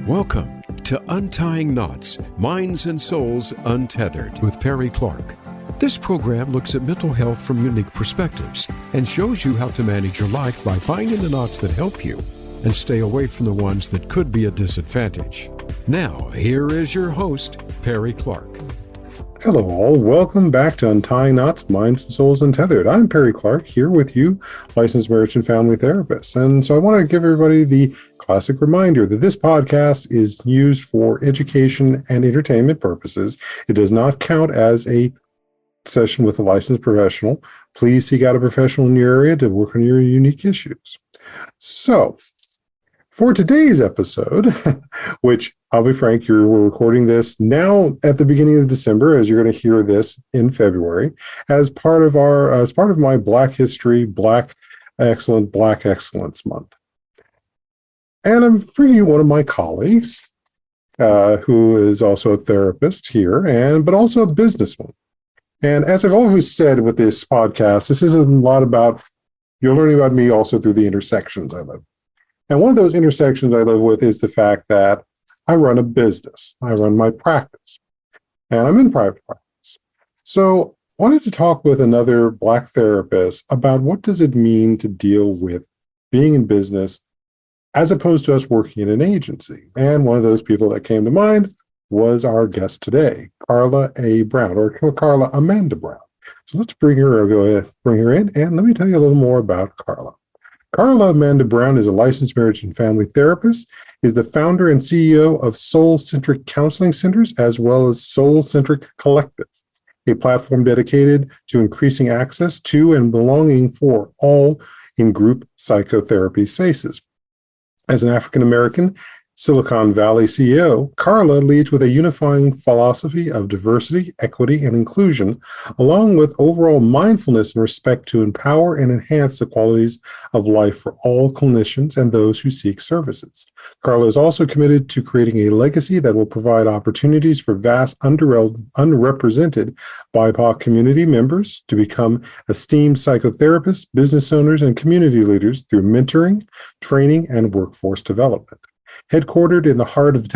Welcome to Untying Knots, Minds and Souls Untethered with Perry Clark. This program looks at mental health from unique perspectives and shows you how to manage your life by finding the knots that help you and stay away from the ones that could be a disadvantage. Now, here is your host, Perry Clark. Hello all, welcome back to Untying Knots, Minds and Souls Untethered. I'm Perry Clark, here with you, licensed marriage and family therapist. And so I want to give everybody the classic reminder that this podcast is used for education and entertainment purposes. It does not count as a session with a licensed professional. Please seek out a professional in your area to work on your unique issues. So, for today's episode, which I'll be frank, we're recording this now at the beginning of December, as you're going to hear this in February, as part of my Black History, Black Excellence Month. And I'm bringing you one of my colleagues, who is also a therapist here, but also a businesswoman. And as I've always said with this podcast, this is a lot about, you're learning about me also through the intersections I live. And one of those intersections I live with is the fact that I run a business. I run my practice, and I'm in private practice. So I wanted to talk with another Black therapist about what does it mean to deal with being in business as opposed to us working in an agency. And one of those people that came to mind was our guest today, Karla A. Brown, or Karla Amanda Brown. So let's bring her in, and let me tell you a little more about Karla. Karla Amanda Brown is a licensed marriage and family therapist, is the founder and CEO of Centric Counseling Centers, as well as Centric Collective, a platform dedicated to increasing access to and belonging for all in group psychotherapy spaces. As an African-American Silicon Valley CEO, Karla leads with a unifying philosophy of diversity, equity, and inclusion, along with overall mindfulness and respect to empower and enhance the qualities of life for all clinicians and those who seek services. Karla is also committed to creating a legacy that will provide opportunities for vast unrepresented BIPOC community members to become esteemed psychotherapists, business owners, and community leaders through mentoring, training, and workforce development. Headquartered in the heart of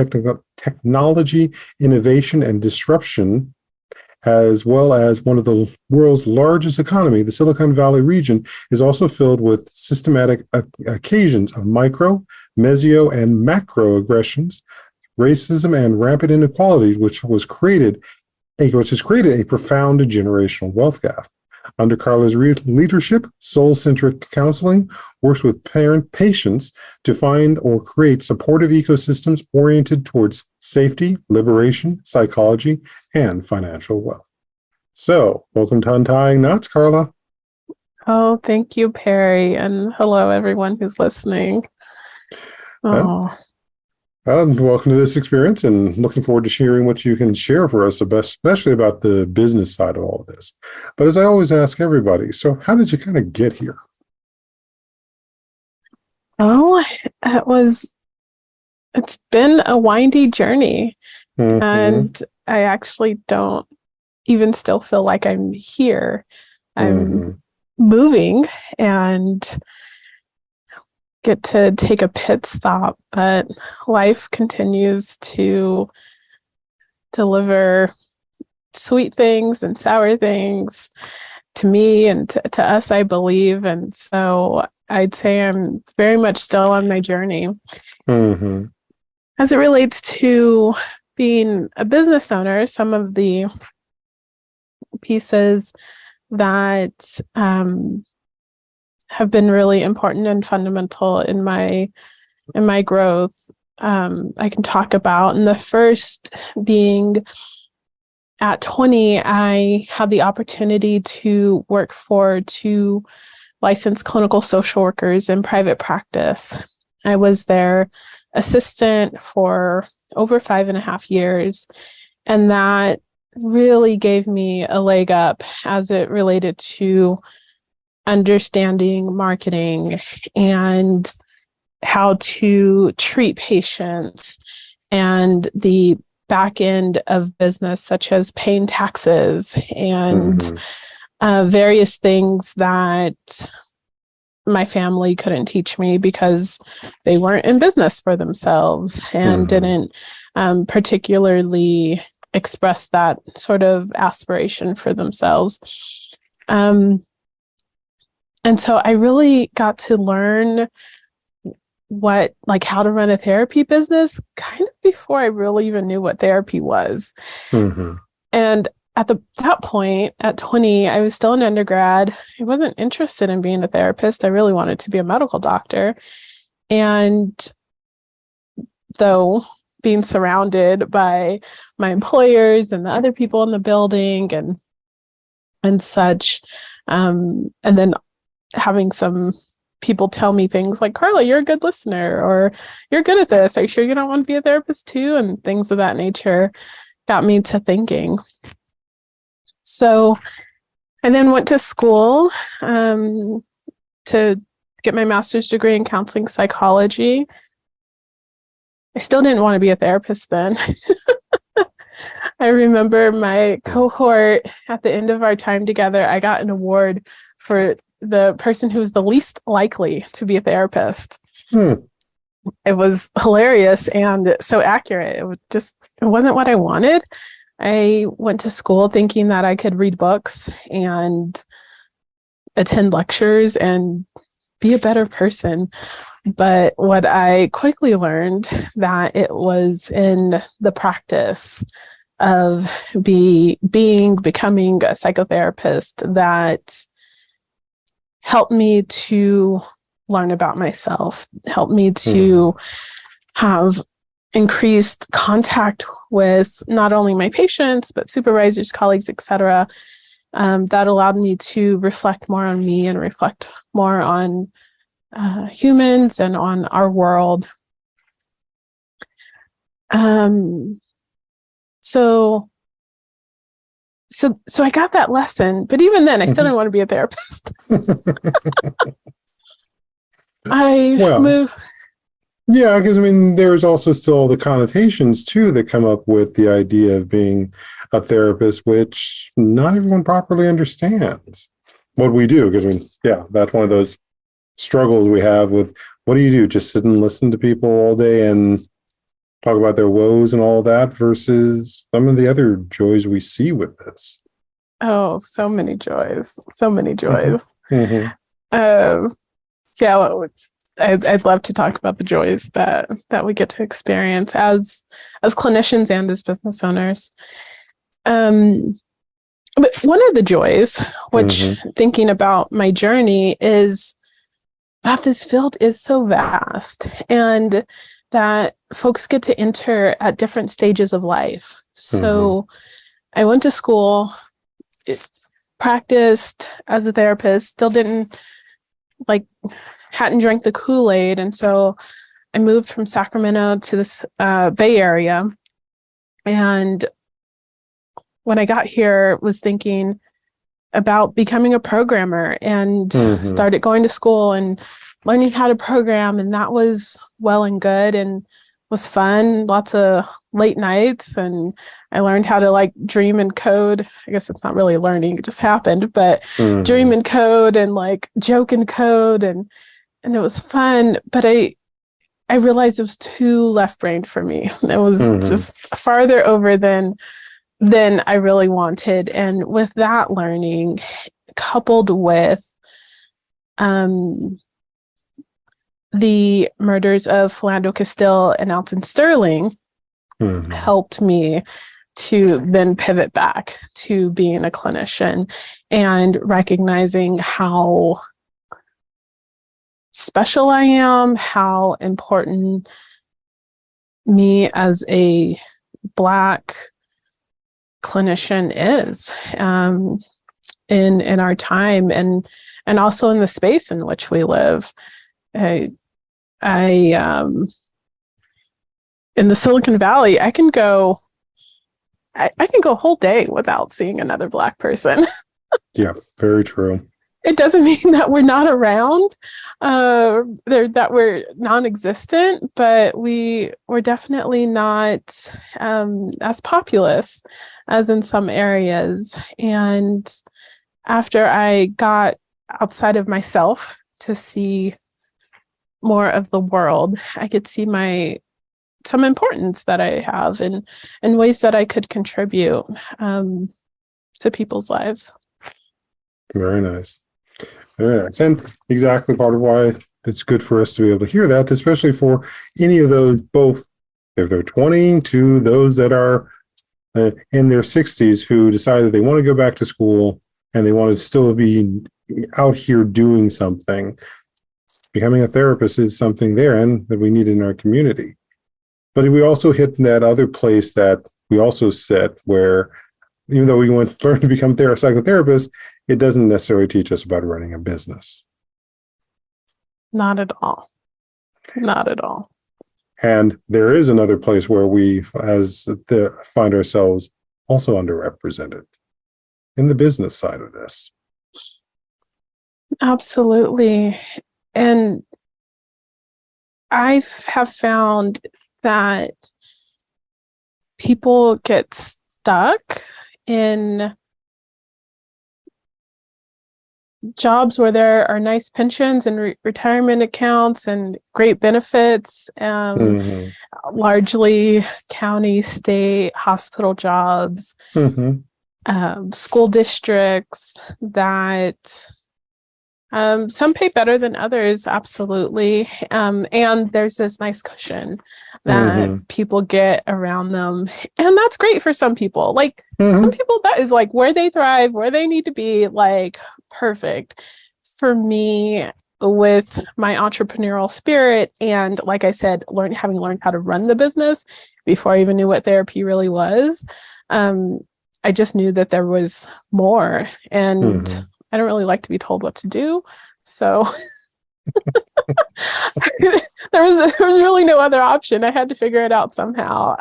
technology, innovation, and disruption, as well as one of the world's largest economy, the Silicon Valley region is also filled with systematic occasions of micro, meso, and macro aggressions, racism, and rampant inequality, which has created a profound generational wealth gap. Under Karla's leadership, Soul-Centric Counseling works with patients to find or create supportive ecosystems oriented towards safety, liberation, psychology, and financial wealth. So, welcome to Untying Knots, Karla. Oh, thank you, Perry, and hello, everyone who's listening. And welcome to this experience, and looking forward to sharing what you can share for us, especially about the business side of all of this. But as I always ask everybody, so how did you kind of get here? Oh, it's been a windy journey, and I actually don't even still feel like I'm here. I'm moving and get to take a pit stop, but life continues to deliver sweet things and sour things to me and to us, I believe. And so I'd say I'm very much still on my journey. As it relates to being a business owner, some of the pieces that have been really important and fundamental in my growth, I can talk about. And the first being, at 20, I had the opportunity to work for 2 licensed clinical social workers in private practice. I was their assistant for over 5.5 years, and that really gave me a leg up as it related to understanding marketing and how to treat patients and the back end of business, such as paying taxes and various things that my family couldn't teach me because they weren't in business for themselves and didn't particularly express that sort of aspiration for themselves. And so I really got to learn how to run a therapy business kind of before I really even knew what therapy was. And at that point, at 20, I was still an undergrad. I wasn't interested in being a therapist. I really wanted to be a medical doctor. And though being surrounded by my employers and the other people in the building and such, and then having some people tell me things like, Karla, you're a good listener, or you're good at this. Are you sure you don't want to be a therapist too? And things of that nature got me to thinking. So I then went to school to get my master's degree in counseling psychology. I still didn't want to be a therapist then. I remember my cohort at the end of our time together, I got an award for the person who was the least likely to be a therapist. It was hilarious and so accurate. It wasn't what I wanted. I went to school thinking that I could read books and attend lectures and be a better person. But what I quickly learned that it was in the practice of becoming a psychotherapist that helped me to learn about myself, helped me to have increased contact with not only my patients, but supervisors, colleagues, etc. That allowed me to reflect more on me and reflect more on humans and on our world. So I got that lesson, but even then I still didn't want to be a therapist. Yeah, because I mean, there's also still the connotations too that come up with the idea of being a therapist, which not everyone properly understands what we do. Because I mean, yeah, that's one of those struggles we have with what do you do? Just sit and listen to people all day and talk about their woes and all that versus some of the other joys we see with this. Oh, so many joys. So many joys. Mm-hmm. Yeah, I'd love to talk about the joys that we get to experience as clinicians and as business owners. But one of the joys, which thinking about my journey, is that this field is so vast and that folks get to enter at different stages of life. So I went to school, practiced as a therapist, still hadn't drank the Kool-Aid. And so I moved from Sacramento to this Bay Area. And when I got here, was thinking about becoming a programmer and started going to school and learning how to program. And that was well and good and was fun. Lots of late nights. And I learned how to dream and code. I guess it's not really learning, it just happened, but dream and code and joke and code. And it was fun, but I realized it was too left-brained for me. It was just farther over than I really wanted. And with that learning, coupled with the murders of Philando Castile and Alton Sterling, helped me to then pivot back to being a clinician and recognizing how special I am, how important me as a Black clinician is in our time and also in the space in which we live. I in the Silicon Valley, I can go a whole day without seeing another Black person. Yeah, very true. It doesn't mean that we're not around, that we're non-existent, but we're definitely not as populous as in some areas. And after I got outside of myself to see more of the world. I could see some importance that I have and ways that I could contribute to people's lives. Very nice. Very nice. And exactly part of why it's good for us to be able to hear that, especially for any of those, both if they're 20 to those that are in their 60s who decided they want to go back to school and they want to still be out here doing something. Becoming a therapist is something there and that we need in our community. But we also hit that other place that we also said where even though we want to learn to become psychotherapists, it doesn't necessarily teach us about running a business. Not at all. Not at all. And there is another place where we find ourselves also underrepresented in the business side of this. Absolutely. And I have found that people get stuck in jobs where there are nice pensions and retirement accounts and great benefits, largely county, state, hospital jobs, school districts that some pay better than others, absolutely. And there's this nice cushion that people get around them. And that's great for some people. Like some people, that is like where they thrive, where they need to be, like perfect. For me, with my entrepreneurial spirit, and like I said, having learned how to run the business before I even knew what therapy really was, I just knew that there was more. And I don't really like to be told what to do. So there was really no other option. I had to figure it out somehow.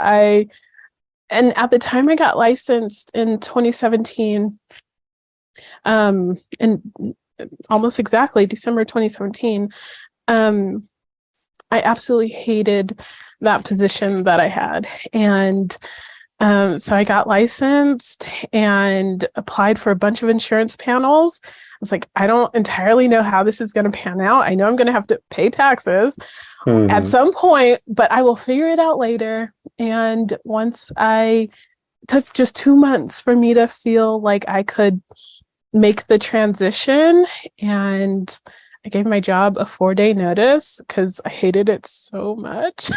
And at the time I got licensed in 2017, and almost exactly December 2017, I absolutely hated that position that I had. And so I got licensed and applied for a bunch of insurance panels. I was like, I don't entirely know how this is going to pan out. I know I'm going to have to pay taxes at some point, but I will figure it out later. And once I took just 2 months for me to feel like I could make the transition, and I gave my job a 4-day notice because I hated it so much.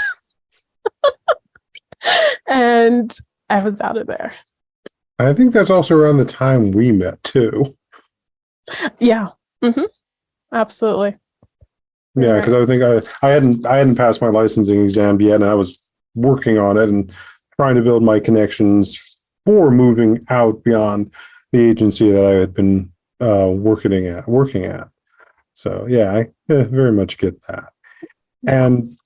And I was out of there. I think that's also around the time we met too. Yeah. Absolutely. Yeah, because I think I hadn't passed my licensing exam yet, and I was working on it and trying to build my connections for moving out beyond the agency that I had been working at. So yeah, I very much get that.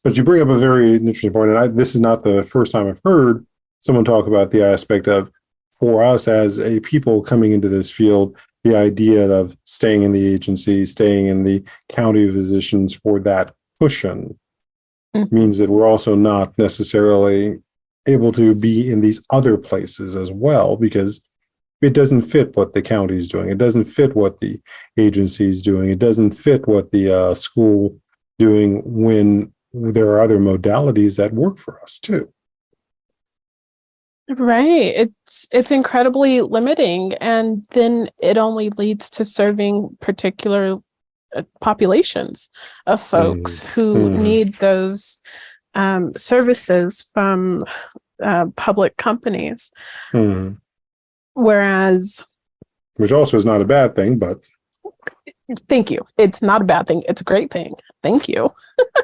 But you bring up a very interesting point, and this is not the first time I've heard someone talk about the aspect of, for us as a people coming into this field, the idea of staying in the agency, staying in the county physicians for that cushion means that we're also not necessarily able to be in these other places as well, because it doesn't fit what the county is doing. It doesn't fit what the agency is doing. It doesn't fit what the school doing when there are other modalities that work for us too. Right. It's incredibly limiting. And then it only leads to serving particular populations of folks who need those services from public companies. Whereas... Which also is not a bad thing, but... Thank you. It's not a bad thing. It's a great thing. Thank you.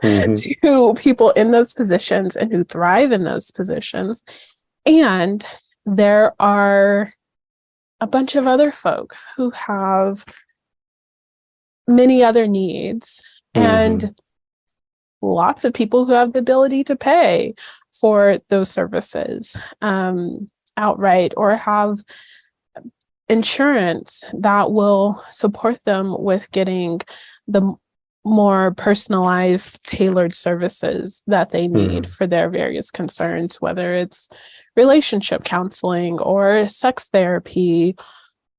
To people in those positions and who thrive in those positions. And there are a bunch of other folk who have many other needs and lots of people who have the ability to pay for those services outright, or have insurance that will support them with getting the more personalized, tailored services that they need for their various concerns, whether it's relationship counseling or sex therapy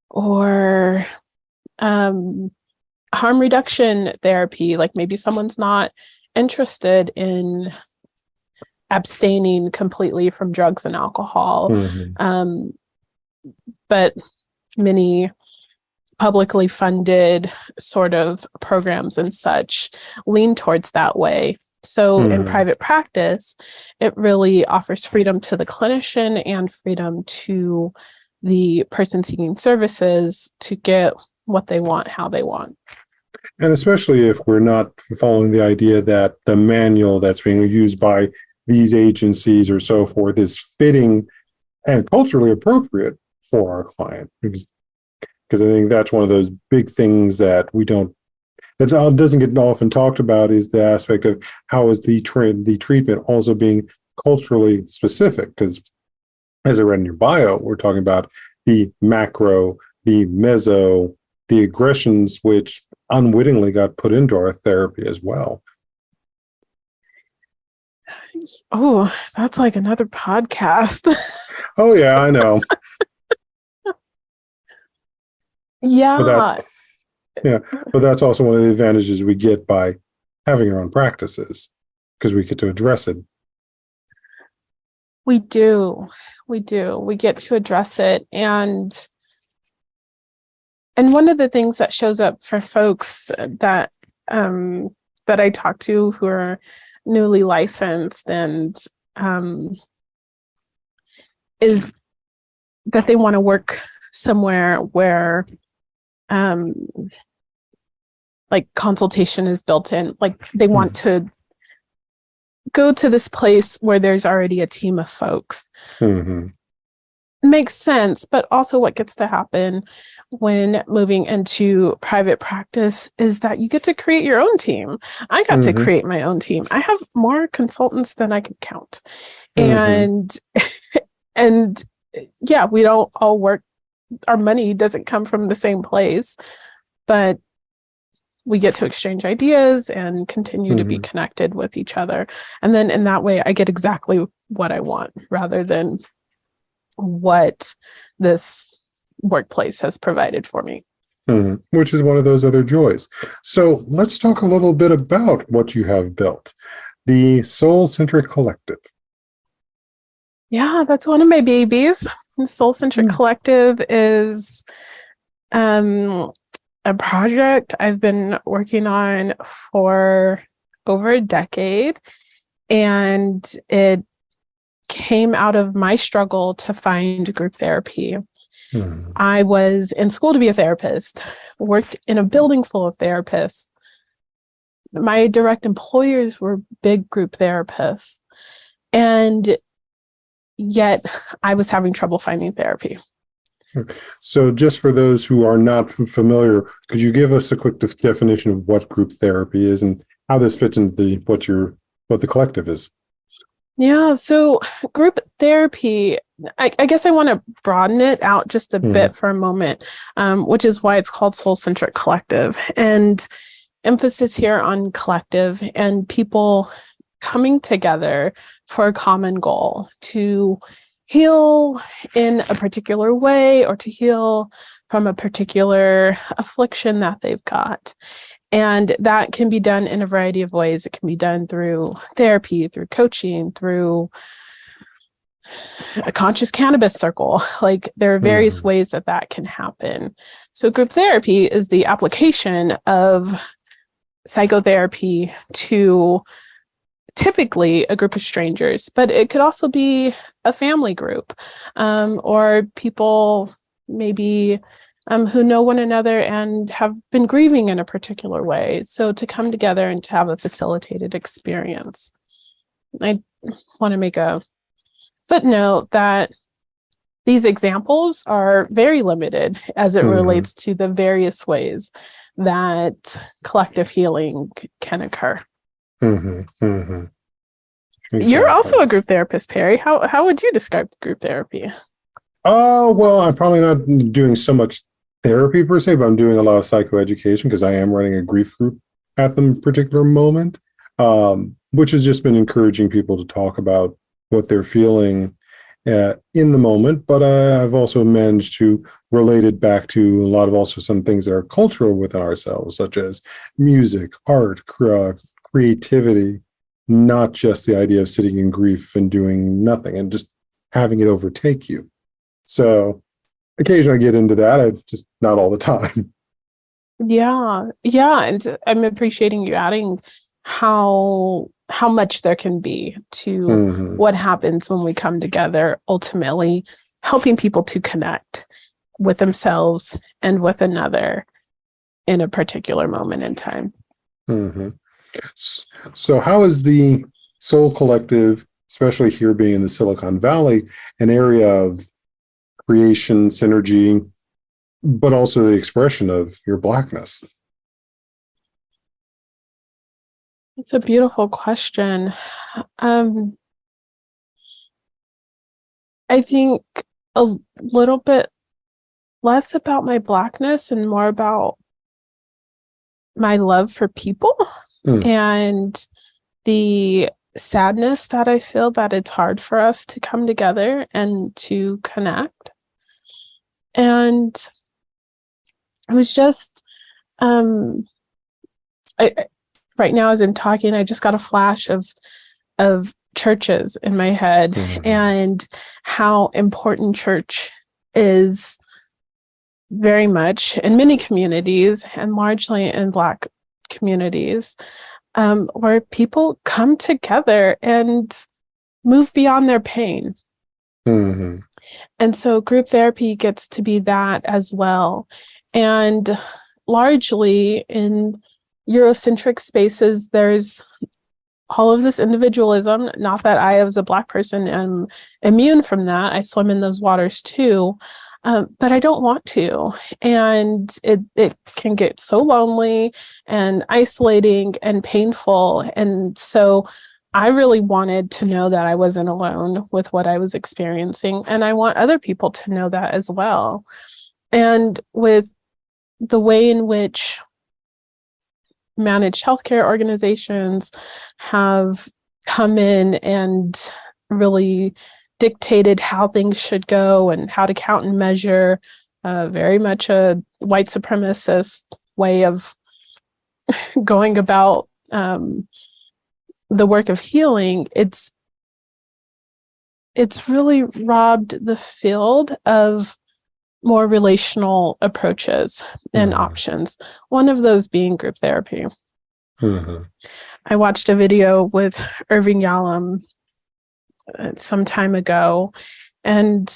or harm reduction therapy, like maybe someone's not interested in abstaining completely from drugs and alcohol. But many publicly funded sort of programs and such lean towards that way. So in private practice, it really offers freedom to the clinician and freedom to the person seeking services to get what they want, how they want. And especially if we're not following the idea that the manual that's being used by these agencies or so forth is fitting and culturally appropriate for our client. Because I think that's one of those big things that doesn't get often talked about, is the aspect of how is the treatment also being culturally specific. Because as I read in your bio, we're talking about the macro, the meso, the aggressions, which unwittingly got put into our therapy as well. Oh, that's like another podcast. Oh, yeah, I know. Yeah. But that's also one of the advantages we get by having our own practices, because we get to address it. We do. We get to address it. And one of the things that shows up for folks that I talk to who are newly licensed and is that they want to work somewhere where like consultation is built in. Like they want to go to this place where there's already a team of folks. Makes sense, but also what gets to happen when moving into private practice is that you get to create your own team. I got to create my own team. I have more consultants than I can count. And yeah, we don't all work, our money doesn't come from the same place, but we get to exchange ideas and continue to be connected with each other. And then in that way, I get exactly what I want rather than what this workplace has provided for me. Which is one of those other joys. So let's talk a little bit about what you have built, the Soul-Centric Collective. Yeah, that's one of my babies. The Soul-Centric Collective is a project I've been working on for over a decade, and it came out of my struggle to find group therapy. I was in school to be a therapist, worked in a building full of therapists. My direct employers were big group therapists, and yet I was having trouble finding therapy. So just for those who are not familiar, could you give us a quick definition of what group therapy is and how this fits into what the collective is? Yeah, so group therapy, I guess I want to broaden it out just a bit for a moment, which is why it's called Soul-Centric Collective. And emphasis here on collective and people coming together for a common goal to heal in a particular way or to heal from a particular affliction that they've got. And that can be done in a variety of ways. It can be done through therapy, through coaching, through a conscious cannabis circle. Like there are various ways that can happen. So group therapy is the application of psychotherapy to typically a group of strangers, but it could also be a family group or people maybe who know one another and have been grieving in a particular way. So to come together and to have a facilitated experience. I want to make a footnote that these examples are very limited as it relates to the various ways that collective healing can occur. Exactly. You're also a group therapist, Perry. How would you describe group therapy? Oh, well, I'm probably not doing so much therapy per se, but I'm doing a lot of psychoeducation because I am running a grief group at the particular moment, which has just been encouraging people to talk about what they're feeling in the moment, but I've also managed to relate it back to a lot of also some things that are cultural within ourselves, such as music, art, creativity, not just the idea of sitting in grief and doing nothing and just having it overtake you. So occasionally I get into that. I just not all the time. Yeah. Yeah. And I'm appreciating you adding how much there can be to what happens when we come together, ultimately helping people to connect with themselves and with another in a particular moment in time. So how is the Soul Collective, especially here being in the Silicon Valley, an area of creation, synergy, but also the expression of your Blackness? It's a beautiful question. I think a little bit less about my Blackness and more about my love for people and the sadness that I feel that it's hard for us to come together and to connect. And it was just, right now as I'm talking, I just got a flash of churches in my head and how important church is very much in many communities and largely in Black communities, where people come together and move beyond their pain. And so group therapy gets to be that as well. And largely in Eurocentric spaces, there's all of this individualism. Not that I, as a Black person, am immune from that. I swim in those waters too. But I don't want to. And it can get so lonely and isolating and painful. And so I really wanted to know that I wasn't alone with what I was experiencing. And I want other people to know that as well. And with the way in which managed healthcare organizations have come in and really dictated how things should go and how to count and measure, very much a white supremacist way of going about the work of healing. It's really robbed the field of more relational approaches and options. One of those being group therapy. I watched a video with Irving Yalom some time ago, and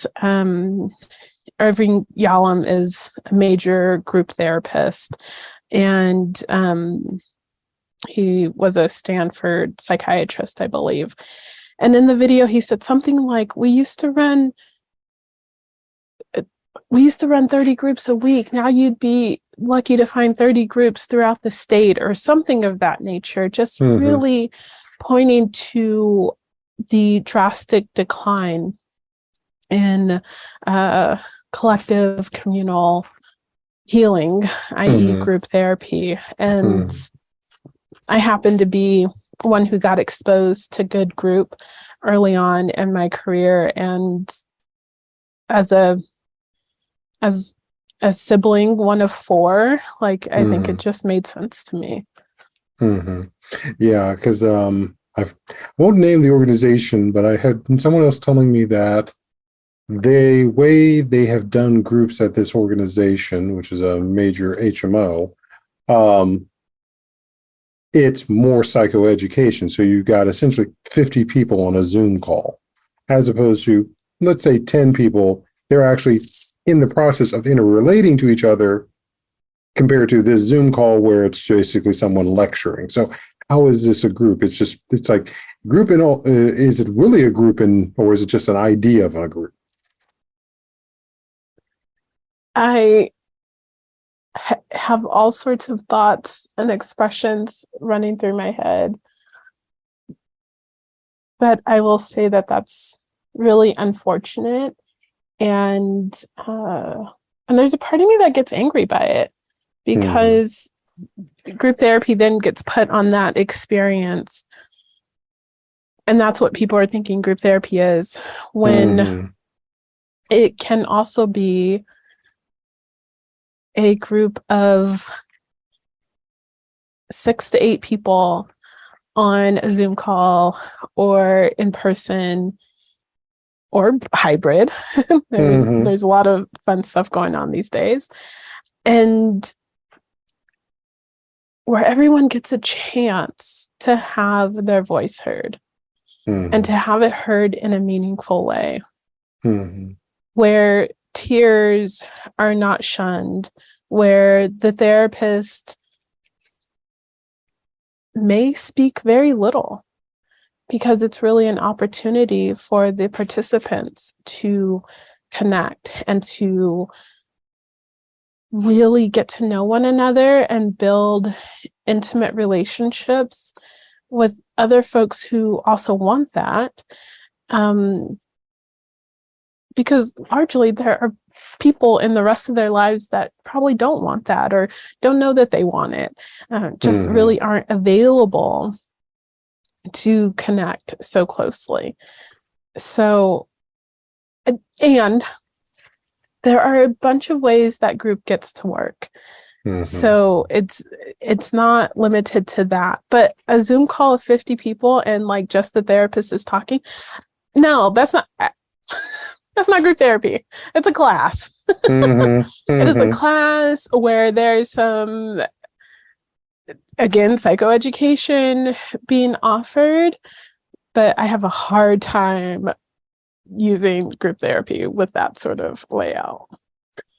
Irving Yalom is a major group therapist, and he was a Stanford psychiatrist, I believe. And in the video, he said something like, we used to run 30 groups a week. Now you'd be lucky to find 30 groups throughout the state, or something of that nature, just really pointing to the drastic decline in collective communal healing, i.e. group therapy. And I happen to be one who got exposed to good group early on in my career. And as a sibling, one of four, I think it just made sense to me. Yeah, because I won't name the organization, but I had someone else telling me that the way they have done groups at this organization, which is a major HMO, it's more psychoeducation. So you've got essentially 50 people on a Zoom call, as opposed to, let's say, 10 people. They're actually in the process of interrelating to each other, compared to this Zoom call where it's basically someone lecturing. So how is this a group? It's like group in all. Is it really a group or is it just an idea of a group? I have all sorts of thoughts and expressions running through my head, but I will say that that's really unfortunate, and there's a part of me that gets angry by it, because group therapy then gets put on that experience And that's what people are thinking group therapy is, when it can also be a group of 6 to 8 people on a Zoom call or in person or hybrid. There's a lot of fun stuff going on these days. And where everyone gets a chance to have their voice heard and to have it heard in a meaningful way, where tears are not shunned, where the therapist may speak very little because it's really an opportunity for the participants to connect and to really get to know one another and build intimate relationships with other folks who also want that. Because largely there are people in the rest of their lives that probably don't want that or don't know that they want it, just really aren't available to connect so closely. So, and there are a bunch of ways that group gets to work. So it's not limited to that. But a Zoom call of 50 people and like just the therapist is talking, no, that's not group therapy. It's a class. It is a class where there's some, again, psychoeducation being offered, but I have a hard time using group therapy with that sort of layout.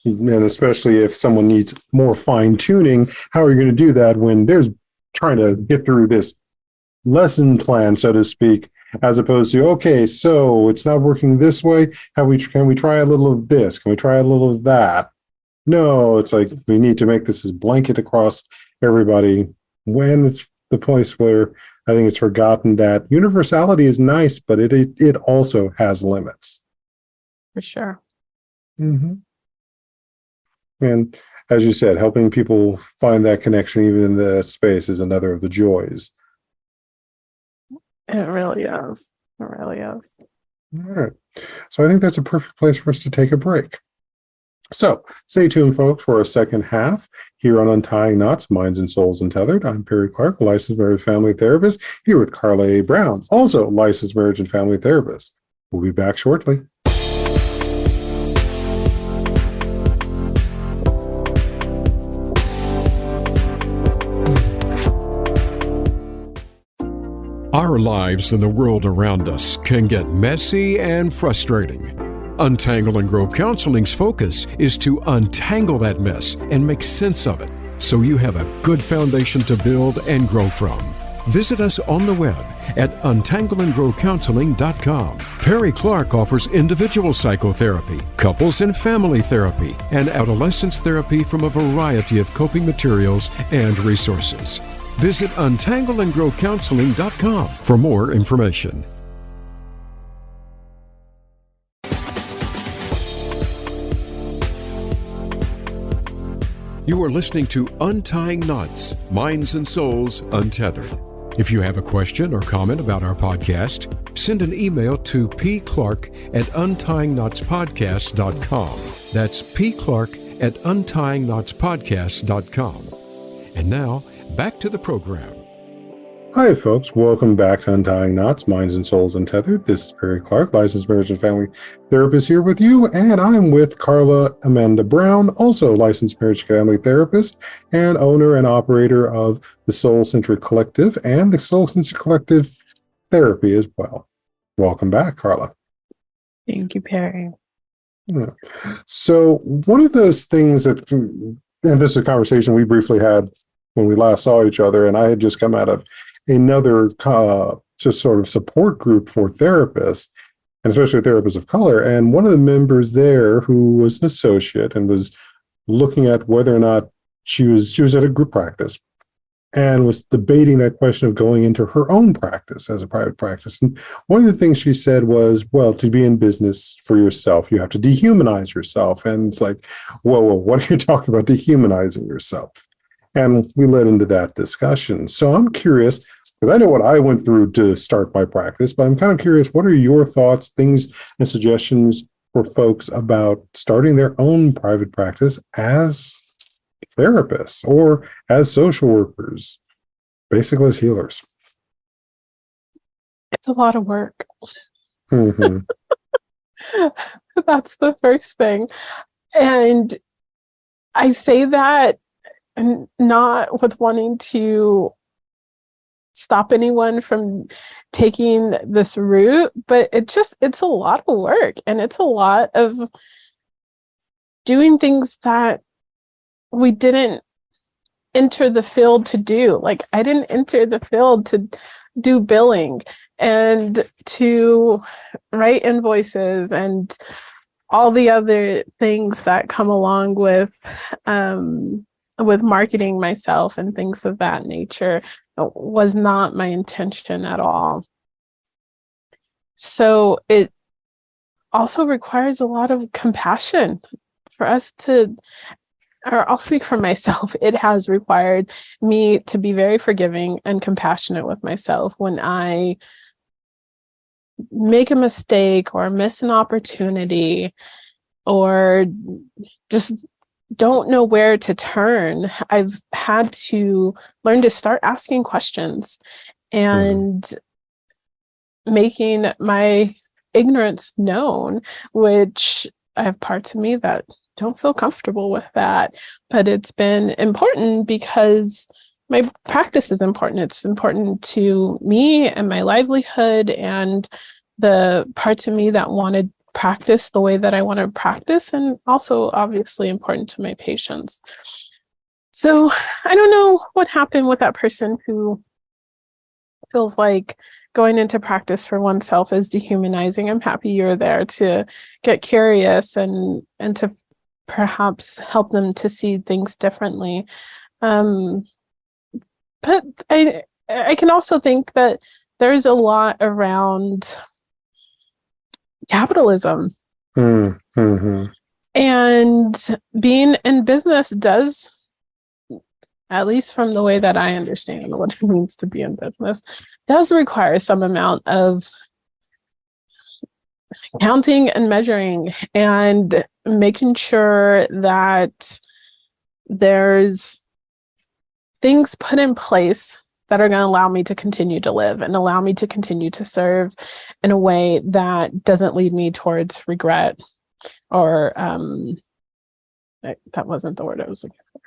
And especially if someone needs more fine tuning, how are you going to do that when there's trying to get through this lesson plan, so to speak, as opposed to, okay, so it's not working this way. Can we try a little of this? Can we try a little of that? No, it's like we need to make this as blanket across everybody, when it's the place where I think it's forgotten that universality is nice, but it also has limits. For sure. And as you said, helping people find that connection even in the space is another of the joys. It really is. It really is. All right. So I think that's a perfect place for us to take a break. So stay tuned, folks, for a second half here on Untying Knots, Minds and Souls Untethered. I'm Perry Clark, a licensed marriage family therapist, here with Karla A. Brown, also licensed marriage and family therapist. We'll be back shortly. Our lives and the world around us can get messy and frustrating. Untangle and Grow Counseling's focus is to untangle that mess and make sense of it so you have a good foundation to build and grow from. Visit us on the web at untangleandgrowcounseling.com. Perry Clark offers individual psychotherapy, couples and family therapy, and adolescence therapy from a variety of coping materials and resources. Visit untangleandgrowcounseling.com for more information. You are listening to Untying Knots, Minds and Souls Untethered. If you have a question or comment about our podcast, send an email to pclark@untyingknotspodcast.com. That's pclark@untyingknotspodcast.com. And now, back to the program. Hi, folks. Welcome back to Untying Knots, Minds and Souls Untethered. This is Perry Clark, licensed marriage and family therapist, here with you, and I'm with Karla Amanda Brown, also licensed marriage and family therapist and owner and operator of the Centric Collective and the Centric Collective Therapy as well. Welcome back, Karla. Thank you, Perry. Yeah. So one of those things that, and this is a conversation we briefly had when we last saw each other, and I had just come out of another just sort of support group for therapists, and especially therapists of color. And one of the members there, who was an associate and was looking at whether or not she was at a group practice and was debating that question of going into her own practice as a private practice. And one of the things she said was, well, to be in business for yourself, you have to dehumanize yourself. And it's like, whoa, what are you talking about, dehumanizing yourself? And we led into that discussion. So I'm curious, Because I know what I went through to start my practice, but I'm kind of curious, what are your thoughts, things, and suggestions for folks about starting their own private practice as therapists or as social workers, basically as healers? It's a lot of work. Mm-hmm. That's the first thing. And I say that not with wanting to stop anyone from taking this route, but it's a lot of work, and it's a lot of doing things that we didn't enter the field to do. Like, I didn't enter the field to do billing and to write invoices and all the other things that come along with marketing myself and things of that nature. It was not my intention at all. So it also requires a lot of compassion for us to, or I'll speak for myself, it has required me to be very forgiving and compassionate with myself when I make a mistake or miss an opportunity or just don't know where to turn. I've had to learn to start asking questions and making my ignorance known, which I have parts of me that don't feel comfortable with that. But it's been important because my practice is important. It's important to me and my livelihood and the parts of me that want to practice the way that I want to practice, and also obviously important to my patients. So I don't know what happened with that person who feels like going into practice for oneself is dehumanizing. I'm happy you're there to get curious and to perhaps help them to see things differently. But I can also think that there's a lot around capitalism. Mm-hmm. And being in business does, at least from the way that I understand what it means to be in business, does require some amount of counting and measuring and making sure that there's things put in place that are going to allow me to continue to live and allow me to continue to serve in a way that doesn't lead me towards regret or that wasn't the word I was looking for.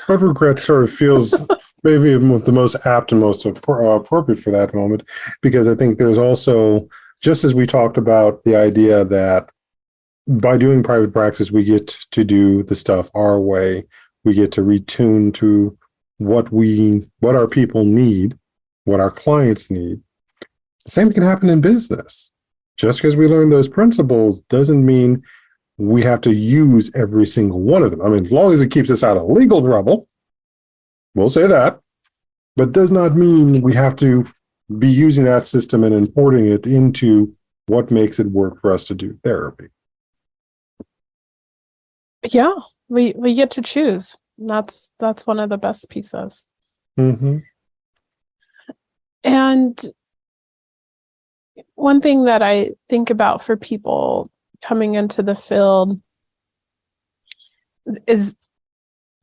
But regret sort of feels maybe the most apt and most appropriate for that moment, because I think there's also, just as we talked about the idea that by doing private practice, we get to do the stuff our way. We get to retune to what our people need, what our clients need. The same can happen in business. Just because we learn those principles doesn't mean we have to use every single one of them. I mean, as long as it keeps us out of legal trouble, we'll say that, but does not mean we have to be using that system and importing it into what makes it work for us to do therapy. Yeah, we get to choose. That's one of the best pieces. Mm-hmm. And one thing that I think about for people coming into the field is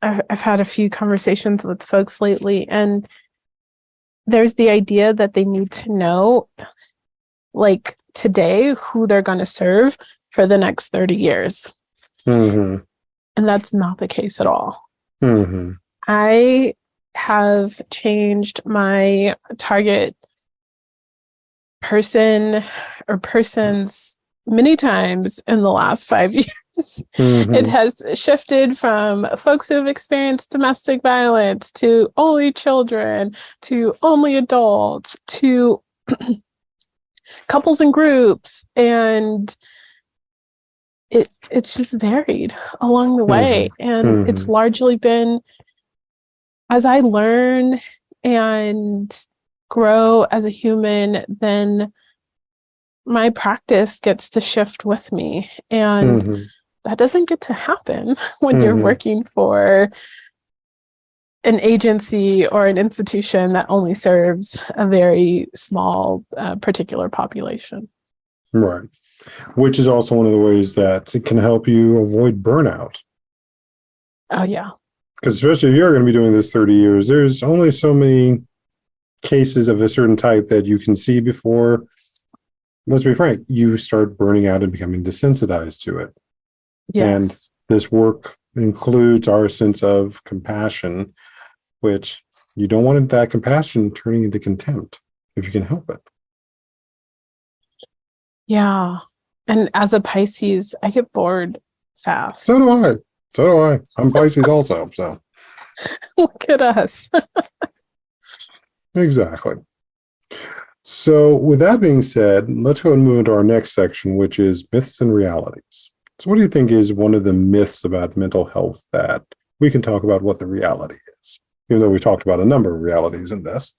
I've had a few conversations with folks lately, and there's the idea that they need to know, like today, who they're going to serve for the next 30 years. Mm-hmm. And that's not the case at all. Mm-hmm. I have changed my target person or persons many times in the last 5 years. Mm-hmm. It has shifted from folks who have experienced domestic violence to only children, to only adults, to couples and groups. And it's just varied along the way. Mm-hmm. And mm-hmm. It's largely been as I learn and grow as a human, then my practice gets to shift with me. And mm-hmm. that doesn't get to happen when mm-hmm. you're working for an agency or an institution that only serves a very small particular population. Right. Which is also one of the ways that it can help you avoid burnout. Oh, yeah. Because especially if you're going to be doing this 30 years, there's only so many cases of a certain type that you can see before, let's be frank, you start burning out and becoming desensitized to it. Yes. And this work includes our sense of compassion, which you don't want that compassion turning into contempt if you can help it. Yeah. And as a Pisces, I get bored fast. So do I. I'm Pisces also. So look at us. Exactly. So with that being said, let's go and move into our next section, which is myths and realities. So what do you think is one of the myths about mental health that we can talk about what the reality is, even though we talked about a number of realities in this?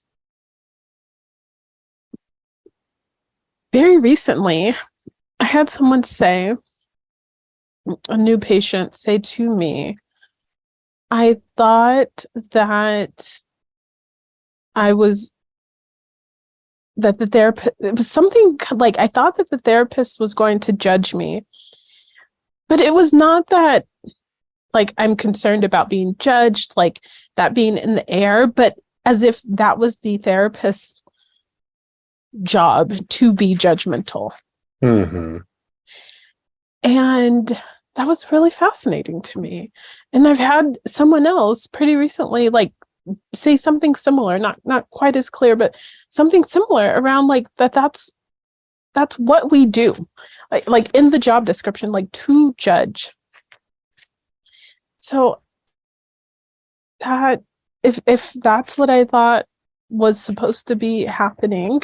Very recently, I had someone say, a new patient say to me, I thought that the therapist, it was something like, I thought that the therapist was going to judge me. But it was not that, like, I'm concerned about being judged, like that being in the air, but as if that was the therapist's job to be judgmental. Mm-hmm. And that was really fascinating to me. And I've had someone else pretty recently, like, say something similar, not quite as clear, but something similar around like that's what we do, like in the job description, like to judge. So that if that's what I thought was supposed to be happening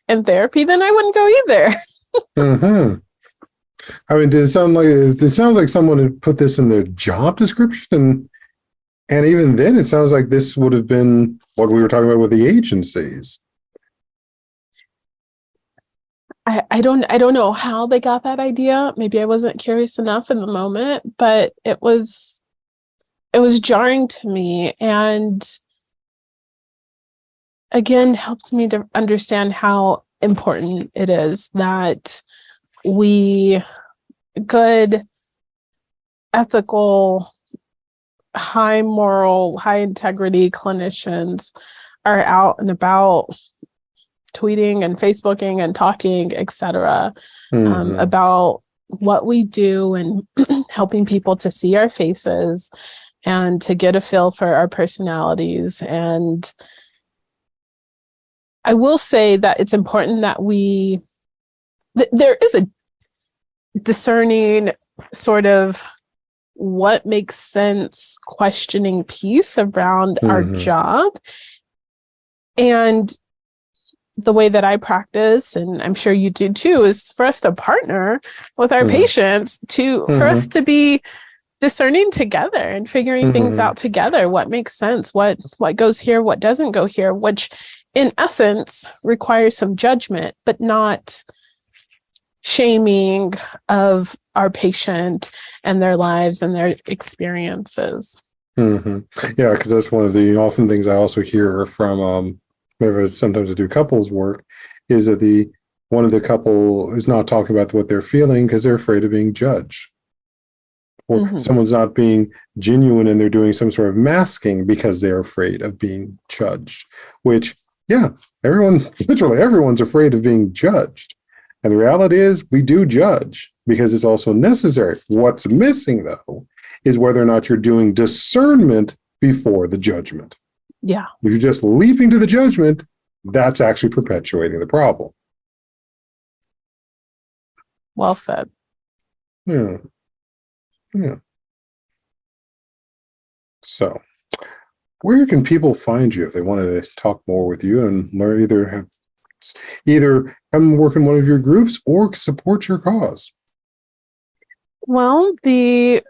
in therapy, then I wouldn't go either. Mm-hmm. I mean, it sounds like someone had put this in their job description, and even then, it sounds like this would have been what we were talking about with the agencies. I don't know how they got that idea. Maybe I wasn't curious enough in the moment, but it was jarring to me, and again helped me to understand how important it is that we good, ethical, high moral, high integrity clinicians are out and about tweeting and Facebooking and talking, etc., about what we do and helping people to see our faces and to get a feel for our personalities. And I will say that it's important that there is a discerning sort of what makes sense questioning piece around our job. And the way that I practice, and I'm sure you do too, is for us to partner with our patients for us to be discerning together and figuring things out together. What makes sense, what goes here, what doesn't go here, which in essence requires some judgment, but not shaming of our patient and their lives and their experiences. Yeah, because that's one of the often things I also hear from whenever sometimes I do couples work, is that one of the couple is not talking about what they're feeling because they're afraid of being judged. Or someone's not being genuine and they're doing some sort of masking because they're afraid of being judged, which, yeah, literally everyone's afraid of being judged. And the reality is we do judge because it's also necessary. What's missing, though, is whether or not you're doing discernment before the judgment. Yeah. If you're just leaping to the judgment, that's actually perpetuating the problem. Well said. Yeah. So, where can people find you if they wanted to talk more with you and learn, either come work in one of your groups or support your cause? Well, the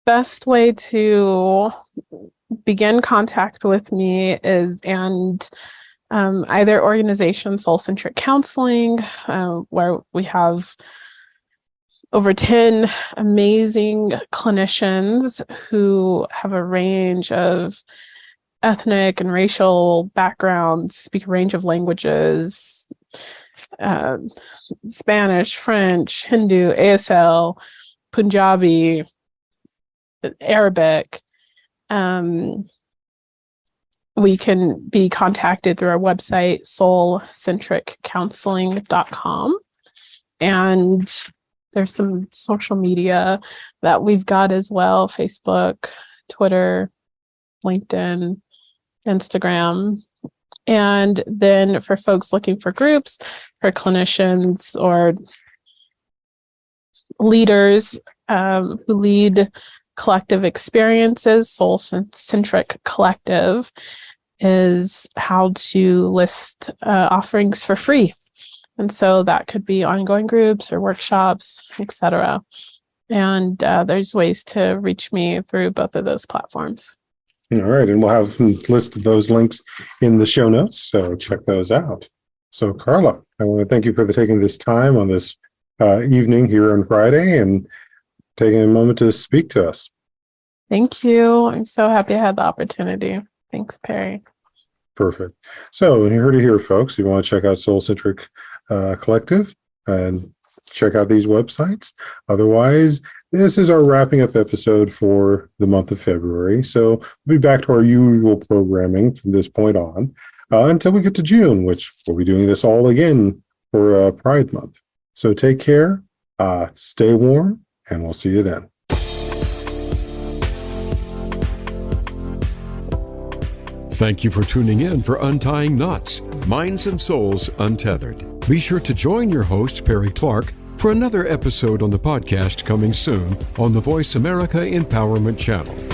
best way to begin contact with me is either organization Soul Centric Counseling, where we have over 10 amazing clinicians who have a range of ethnic and racial backgrounds, speak a range of languages, Spanish, French, Hindu, ASL, Punjabi, Arabic. We can be contacted through our website, soulcentriccounseling.com. And there's some social media that we've got as well: Facebook, Twitter, LinkedIn, Instagram. And then for folks looking for groups, for clinicians or leaders who lead collective experiences, Soul Centric Collective is how to list offerings for free. And so that could be ongoing groups or workshops, etc. And there's ways to reach me through both of those platforms. All right. And we'll have a list of those links in the show notes, so check those out. So, Karla, I want to thank you for taking this time on this evening here on Friday and taking a moment to speak to us. Thank you. I'm so happy I had the opportunity. Thanks, Perry. Perfect. So you heard it here, folks. You want to check out Soul Centric Collective and check out these websites. Otherwise, this is our wrapping up episode for the month of February. So we'll be back to our usual programming from this point on until we get to June, which we'll be doing this all again for Pride Month. So take care, stay warm, and we'll see you then. Thank you for tuning in for Untying Knots, Minds and Souls Untethered. Be sure to join your host, Perry Clark, for another episode on the podcast coming soon on the Voice America Empowerment Channel.